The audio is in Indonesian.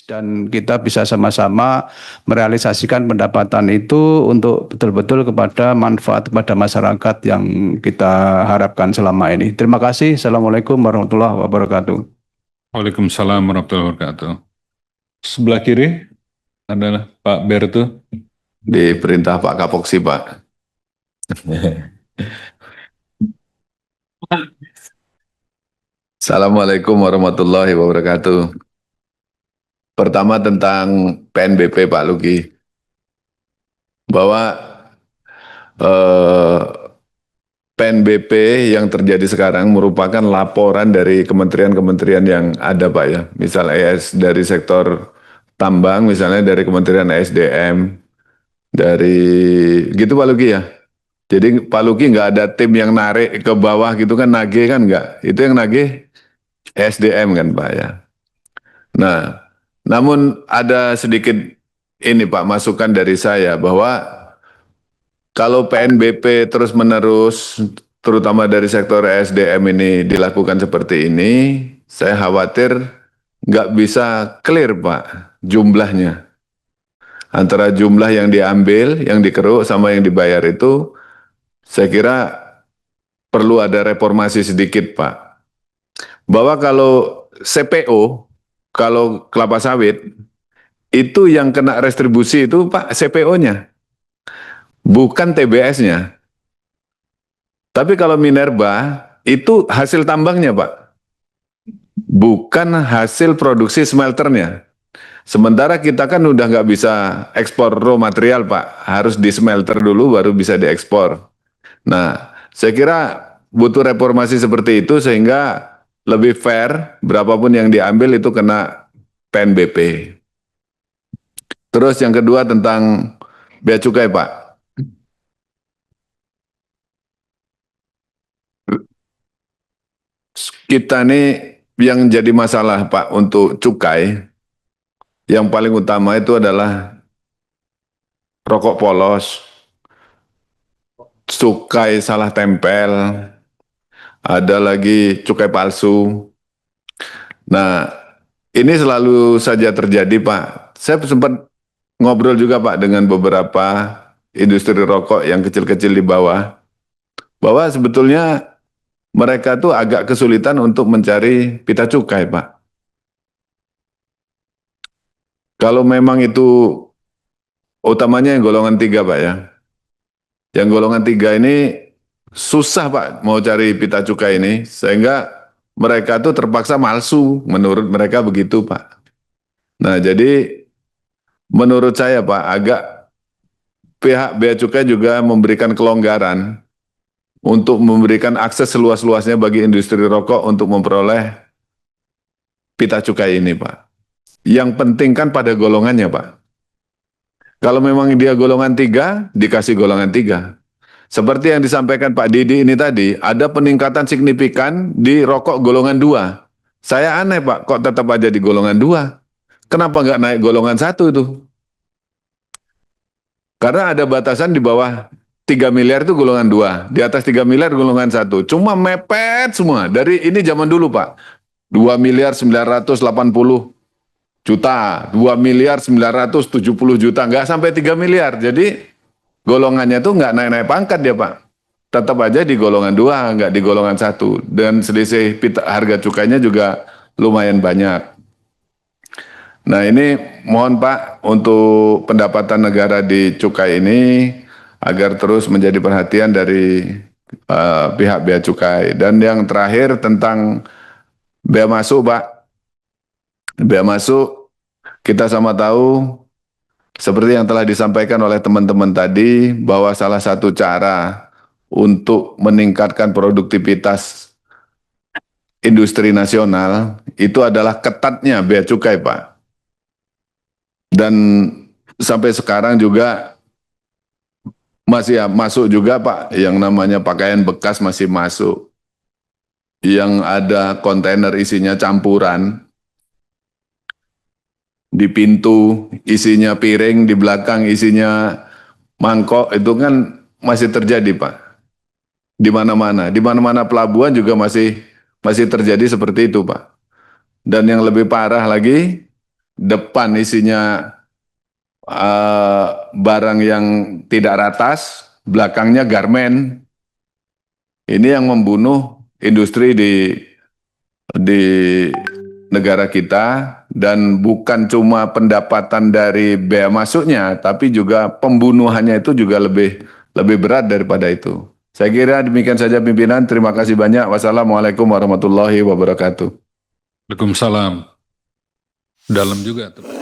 dan kita bisa sama-sama merealisasikan pendapatan itu untuk betul-betul kepada manfaat kepada masyarakat yang kita harapkan selama ini. Terima kasih. Assalamualaikum warahmatullahi wabarakatuh. Waalaikumsalam warahmatullahi wabarakatuh. Sebelah kiri adalah Pak Bertu. Di perintah Pak Kapoksi, Pak. Assalamualaikum warahmatullahi wabarakatuh. Pertama tentang PNBP, Pak Luki, bahwa PNBP yang terjadi sekarang merupakan laporan dari kementerian-kementerian yang ada, Pak ya. Misal ES dari sektor tambang, misalnya dari Kementerian SDM, dari gitu Pak Luki ya. Jadi Pak Luki nggak ada tim yang narik ke bawah gitu kan, nagih kan nggak. Itu yang nagih SDM kan Pak ya. Nah, namun ada sedikit ini Pak masukan dari saya bahwa kalau PNBP terus-menerus terutama dari sektor SDM ini dilakukan seperti ini, saya khawatir nggak bisa clear Pak jumlahnya. Antara jumlah yang diambil, yang dikeruk sama yang dibayar itu, saya kira perlu ada reformasi sedikit Pak. Bahwa kalau CPO, kalau kelapa sawit, itu yang kena restribusi itu Pak CPO-nya, bukan TBS-nya. Tapi kalau Minerba, itu hasil tambangnya Pak, bukan hasil produksi smelternya. Sementara kita kan udah nggak bisa ekspor raw material Pak, harus di smelter dulu baru bisa diekspor. Nah, saya kira butuh reformasi seperti itu sehingga lebih fair, berapapun yang diambil itu kena PNBP. Terus yang kedua tentang bea cukai Pak. Kita ini yang jadi masalah Pak untuk cukai, yang paling utama itu adalah rokok polos, cukai salah tempel, ada lagi cukai palsu. Nah, ini selalu saja terjadi Pak. Saya sempat ngobrol juga Pak dengan beberapa industri rokok yang kecil-kecil di bawah, bahwa sebetulnya mereka tuh agak kesulitan untuk mencari pita cukai Pak. Kalau memang itu utamanya yang golongan 3 Pak ya. Yang golongan 3 ini susah Pak mau cari pita cukai ini, sehingga mereka tuh terpaksa palsu, menurut mereka begitu Pak. Nah jadi menurut saya Pak, agak pihak bea cukai juga memberikan kelonggaran untuk memberikan akses seluas-luasnya bagi industri rokok untuk memperoleh pita cukai ini Pak. Yang penting kan pada golongannya Pak. Kalau memang dia golongan 3, dikasih golongan 3. Seperti yang disampaikan Pak Didi ini tadi, ada peningkatan signifikan di rokok golongan 2. Saya aneh Pak, kok tetap aja di golongan 2? Kenapa nggak naik golongan 1 itu? Karena ada batasan di bawah 3 miliar itu golongan 2, di atas 3 miliar golongan 1. Cuma mepet semua, dari ini zaman dulu Pak. 2 miliar 980 juta, 2 miliar 970 juta, nggak sampai 3 miliar. Jadi golongannya tuh nggak naik-naik pangkat dia Pak. Tetap aja di golongan 2, nggak di golongan 1. Dan selisih harga cukainya juga lumayan banyak. Nah ini mohon Pak untuk pendapatan negara di cukai ini agar terus menjadi perhatian dari pihak bea cukai. Dan yang terakhir tentang bea masuk Pak. Bea masuk kita sama tahu seperti yang telah disampaikan oleh teman-teman tadi bahwa salah satu cara untuk meningkatkan produktivitas industri nasional itu adalah ketatnya bea cukai Pak. Dan sampai sekarang juga masih masuk juga Pak, yang namanya pakaian bekas masih masuk. Yang ada kontainer isinya campuran, di pintu isinya piring, di belakang isinya mangkok, itu kan masih terjadi Pak. Di mana-mana pelabuhan juga masih terjadi seperti itu Pak. Dan yang lebih parah lagi, depan isinya barang yang tidak ratas, belakangnya garmen. Ini yang membunuh industri di negara kita, dan bukan cuma pendapatan dari bea masuknya, tapi juga pembunuhannya itu juga lebih berat daripada itu. Saya kira demikian saja pimpinan. Terima kasih banyak. Wassalamualaikum warahmatullahi wabarakatuh. Waalaikumsalam. Dalam juga tuh.